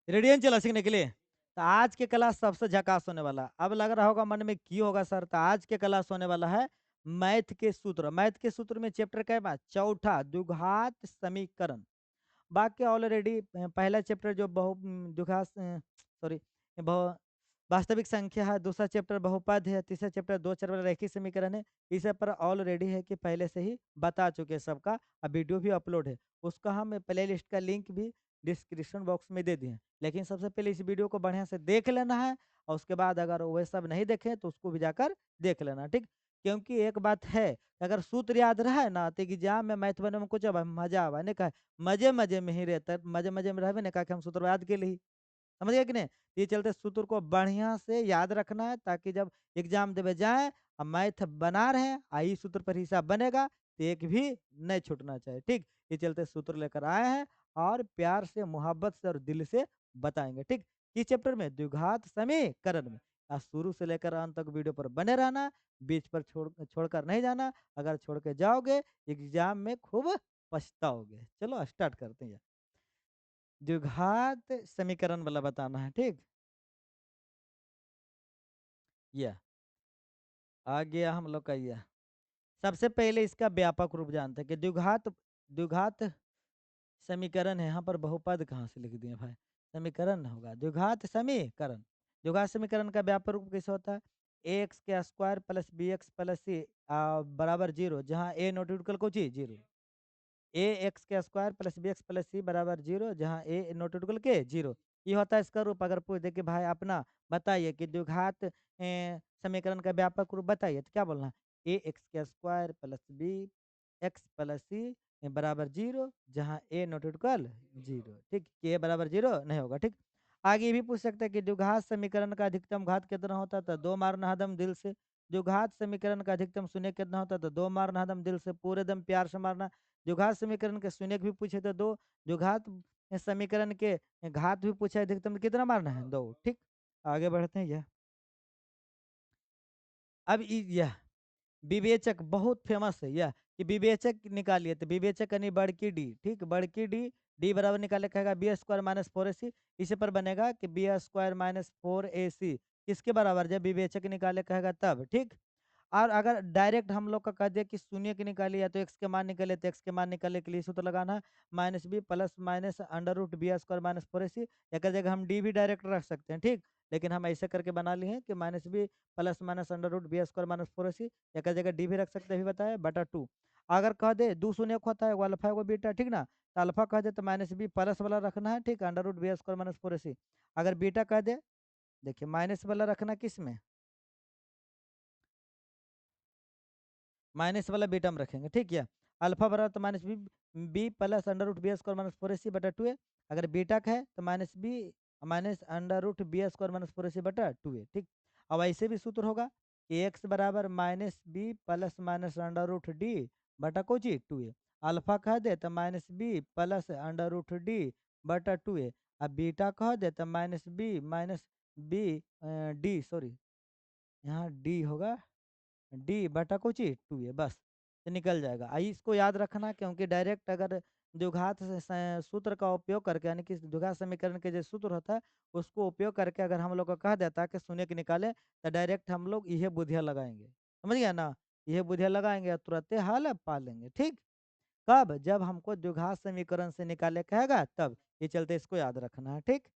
Radian चला सीखने के लिए। तो आज के क्लास सबसे झकास होने वाला है। अब लग रहा होगा मन में की होगा सर, तो आज के क्लास होने वाला है मैथ के सूत्र। मैथ के सूत्र में चैप्टर क्या है? चौथा द्विघात समीकरण। बाकी ऑलरेडी पहला चैप्टर जो द्विघात सॉरी बहु वास्तविक संख्या है, दूसरा चैप्टर बहुपद है, तीसरा चैप्टर दो चर वाला रैखिक समीकरण है। इस सब पर ऑलरेडी है कि पहले से ही बता चुके हैं सबका। अब वीडियो भी अपलोड है, उसका हम प्ले लिस्ट का लिंक भी डिस्क्रिप्शन बॉक्स में दे दिए हैं। लेकिन सबसे पहले इस वीडियो को बढ़िया से देख लेना है, और उसके बाद अगर वह सब नहीं देखे तो उसको भी जाकर देख लेना, ठीक। क्योंकि एक बात है, अगर सूत्र याद रहा है ना तो एग्जाम में मैथ बने में कुछ मजा आवा नहीं कहा, मजे मजे में ही रहता है, मजे मजे में रहबे नहीं कहा कि हम सूत्र याद के लिए, समझ गए कि नहीं। ये चलते सूत्र को बढ़िया से याद रखना है, ताकि जब एग्जाम देवे जाए और मैथ बना रहे हैं आई सूत्र पर हिसाब बनेगा तो एक भी नहीं छूटना चाहिए, ठीक। ये चलते सूत्र लेकर आए हैं और प्यार से, मोहब्बत से और दिल से बताएंगे, ठीक। किस चैप्टर में? द्विघात समीकरण में। आज शुरू से लेकर अंत तक वीडियो पर बने रहना, बीच पर छोड़कर नहीं जाना। अगर छोड़ के जाओगे एग्जाम में खूब पछताओगे। चलो स्टार्ट करते हैं। द्विघात समीकरण वाला बताना है, ठीक। यह आ गया हम लोग का यह। सबसे पहले इसका व्यापक रूप जानते हैं कि द्विघात द्विघात समीकरण है। यहाँ पर बहुपद कहाँ से लिख दिए भाई? समीकरण होगा द्विघात समीकरण। द्विघात समीकरण का व्यापक रूप कैसे होता है? ए एक्स के square plus b x plus c बराबर जीरो, जहाँ ए नॉट इक्वल को चीज जीरो। ए एक्स के square plus b x plus c बराबर जीरो, जहाँ ए नॉट इक्वल के जीरो। ये होता है इसका रूप। अगर पूछ दे कि भाई अपना बताइए कि द्विघात समीकरण का व्यापक रूप बताइए, तो क्या बोलना है? ए एक्स के square plus b x plus c बराबर जीरो, जहाँ ए नॉट इक्वल जीरो, ठीक। कि ए बराबर जीरो नहीं होगा, ठीक। आगे ये भी पूछ सकते हैं कि द्विघात समीकरण का अधिकतम घात कितना होता है? तो दो मारना हदम दिल से। द्विघात समीकरण का अधिकतम शून्य कितना होता है? तो दो मारना हदम दिल से, पूरे दम प्यार से मारना। द्विघात समीकरण के शून्य भी पूछे तो दो। द्विघात समीकरण के घात भी पूछा, अधिकतम कितना मारना है? दो, ठीक। आगे बढ़ते हैं। यह अब यह विवेचक बहुत फेमस है यह, कि विवेचक निकालिए तो विवेचक यानी बड़की डी, ठीक। बड़की डी, डी बराबर निकाले कहेगा B square minus four a सी। इसे पर बनेगा कि B square minus four a सी किसके बराबर? जब विवेचक निकाले कहेगा तब, ठीक। और अगर डायरेक्ट हम लोग का कह दिया कि शून्य की निकाली या तो एक्स के मान निकले, तो एक्स के मान निकालने के लिए सूत्र लगाना है minus B plus minus under root b square minus four a c. या कर जगह हम डी भी डायरेक्ट रख सकते हैं, ठीक। लेकिन हम ऐसे करके बना लिए हैं कि minus B plus minus under root b square minus four a c. या कर जगह डी भी रख सकते हैं, अभी बताया, बटा टू। अगर कह दे दो शून्य को होता है वो अल्फा को बीटा, ठीक ना। तो अल्फा कह दे तो माइनस बी प्लस वाला रखना है, ठीक, under root b square minus four a c. अगर बीटा कह दे, देखिए माइनस वाला रखना किस में? माइनस वाला बीटा में रखेंगे, ठीक है। अल्फा बराबर तो minus B, b plus under root b square minus four a c बटा टू है। अगर बीटा का है तो minus b minus under root b square minus four a c बटा टू है, ठीक। अब ऐसे भी सूत्र होगा कि एक्स बराबर minus B plus minus under root D बटा को जी टू है। अल्फा कह दे तो minus B plus under root D बटा टू है। अब बीटा कह दे तो minus B B D sorry, यहाँ डी होगा डी बटा कुछ टू है, बस। तो निकल जाएगा। इसको याद रखना, क्योंकि डायरेक्ट अगर द्विघात सूत्र का उपयोग करके, यानी कि द्विघात समीकरण के जो सूत्र होता है उसको उपयोग करके अगर हम लोग को कह देता है कि शून्य के निकाले, तो डायरेक्ट हम लोग यह बुद्धिया लगाएंगे, समझ गया ना। यह बुद्धिया लगाएंगे और तुरंत हल पा लेंगे, ठीक। कब? जब हमको द्विघात समीकरण से निकाले कहेगा तब। ये चलते इसको याद रखना है, ठीक।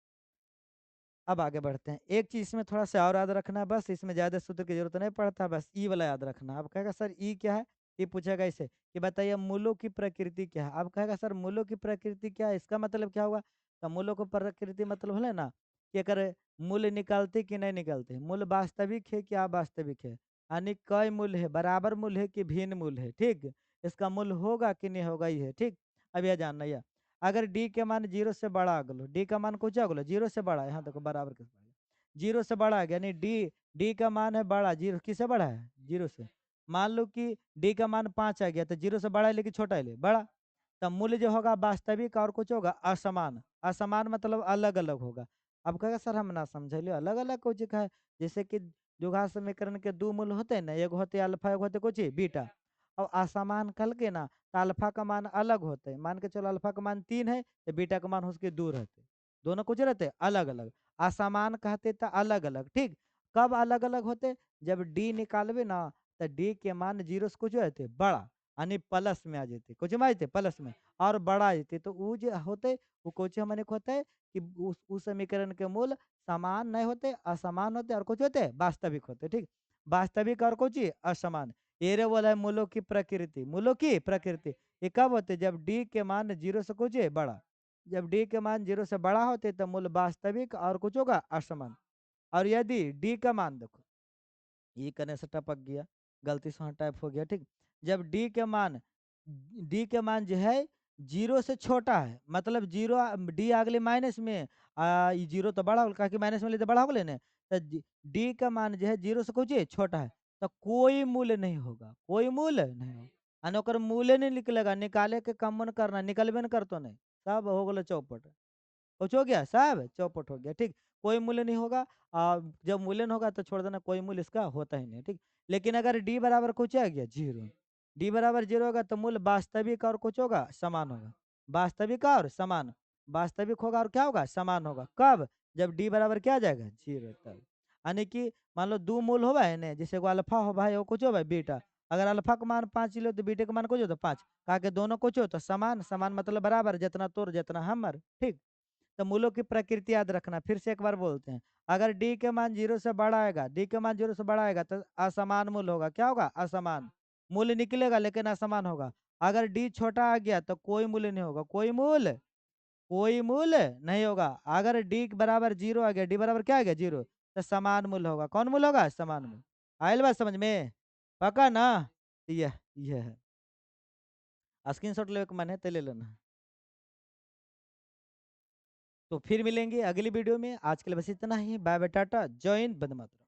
अब आगे बढ़ते हैं। एक चीज इसमें थोड़ा सा और याद रखना है, बस इसमें ज्यादा सूत्र की जरूरत नहीं पड़ता, बस ई वाला याद रखना। अब कहेगा सर ई क्या है? ये पूछेगा इसे कि बताइए मूलों की प्रकृति क्या है। अब कहेगा सर मूलों की प्रकृति क्या है, इसका मतलब क्या हुआ? तो मूलों की प्रकृति मतलब है ना कि अगर मूल्य निकालते कि नहीं निकालते, मूल्य वास्तविक है कि अवास्तविक है, यानी कई मूल्य है, बराबर मूल्य है कि भिन्न मूल्य है, ठीक। इसका मूल्य होगा कि नहीं होगा, ये है, ठीक। अब यह जानना है। अगर डी के मान जीरो से बड़ा आ गलो, डी का मान कुछ आ गलो जीरो से बड़ा है, यहाँ देखो बराबर के जीरो से बड़ा आ गया, यानी डी डी का मान है बड़ा, जीरो किससे बड़ा है? जीरो से। मान लो कि डी का मान 5 आ गया, तो जीरो से बड़ा है लेकिन छोटा है ले बड़ा। तब मूल्य जो होगा वास्तविक और कुछ होगा असमान। असमान मतलब अलग अलग होगा। अब कहेगा सर हम ना समझे अलग अलग कुछ है, जैसे कि द्विघात समीकरण के दो मूल्य होते हैं ना, एक होते अल्फा, एक होते कुछ बीटा। और असमान कल के ना तो अल्फा का मान अलग होते हैं। मान के चलो अल्फा का मान 3 है तो बीटा का मान उसके 2 रहते। दोनों कुछ रहते अलग अलग। असमान कहते तो अलग अलग, ठीक। कब अलग अलग होते? जब डी निकालबे ना, तो डी के मान जीरो से कुछ रहते बड़ा, यानी प्लस में आ जाते, कुछ में आ जाते प्लस में, और बड़ा आ जाते, तो वो जो होते वो कुछ हमने होते है कि उस समीकरण के मूल समान नहीं होते, असमान होते, और कुछ होते वास्तविक होते, ठीक। वास्तविक और कुछ असमान, ये रे बोला है मूलों की प्रकृति। मूलों की प्रकृति ये कब होते? जब डी के मान जीरो से कुछ बड़ा। जब डी के मान जीरो से बड़ा होते तो मूल वास्तविक और कुछ होगा असमान। और यदि डी का मान देखो, ये करने से टपक गया, गलती से वहाँ टाइप हो गया, ठीक। जब डी के मान जो है जीरो से छोटा है, मतलब जीरो, डी अगले माइनस में, ये जीरो तो बड़ा होगा, कहा कि माइनस में ले तो बड़ा होगा लेने, तो डी का मान जो है जीरो से कुछ छोटा है, तो कोई मूल्य नहीं होगा, कोई मूल्य नहीं होगा, और ओकर मूल्य नहीं निकलेगा, निकाले के कम मन करना, निकलबे न करतो नहीं, सब हो गलो चौपट। कुछ हो गया साहब, चौपट हो गया, ठीक। कोई मूल्य नहीं होगा, जब मूल्य नहीं होगा तो छोड़ देना, कोई मूल्य इसका होता ही नहीं, ठीक। लेकिन अगर डी बराबर कुछ आ गया जीरो, डी बराबर जीरो होगा तो मूल्य वास्तविक और कुछ होगा समान होगा, वास्तविक और समान, वास्तविक होगा और क्या होगा समान होगा, कब? जब डी बराबर क्या आ जाएगा जीरो, तब। यानी कि मान लो दो मूल होगा है ना, जैसे एगो अल्फा हो भाई, वो कुछ हो भाई बीटा, अगर अल्फा का मान 5 लो तो बीटा का मान कुछ हो तो 5, कहा के दोनों कुछ हो तो समान, समान मतलब बराबर, जितना तोर जितना हमर, ठीक। तो मूलों की प्रकृति याद रखना, फिर से एक बार बोलते हैं। अगर डी के मान जीरो से बड़ा आएगा, डी के मान जीरो से बड़ा आएगा तो असमान मूल्य होगा, क्या होगा असमान मूल्य निकलेगा, लेकिन असमान होगा। अगर डी छोटा आ गया तो कोई मूल्य नहीं होगा, कोई मूल्य नहीं होगा। अगर डी बराबर जीरो आ गया, डी बराबर क्या आ गया जीरो, तो समान मूल्य होगा, कौन मूल्य होगा समान मूल्य। आयल बात समझ में, पक्का ना? यह है, स्क्रीन शॉट ले मन है तो ले लेना। तो फिर मिलेंगे अगली वीडियो में, आज के लिए बस इतना ही, बाय बाय टाटा, जय हिंद, वंदे मातरम।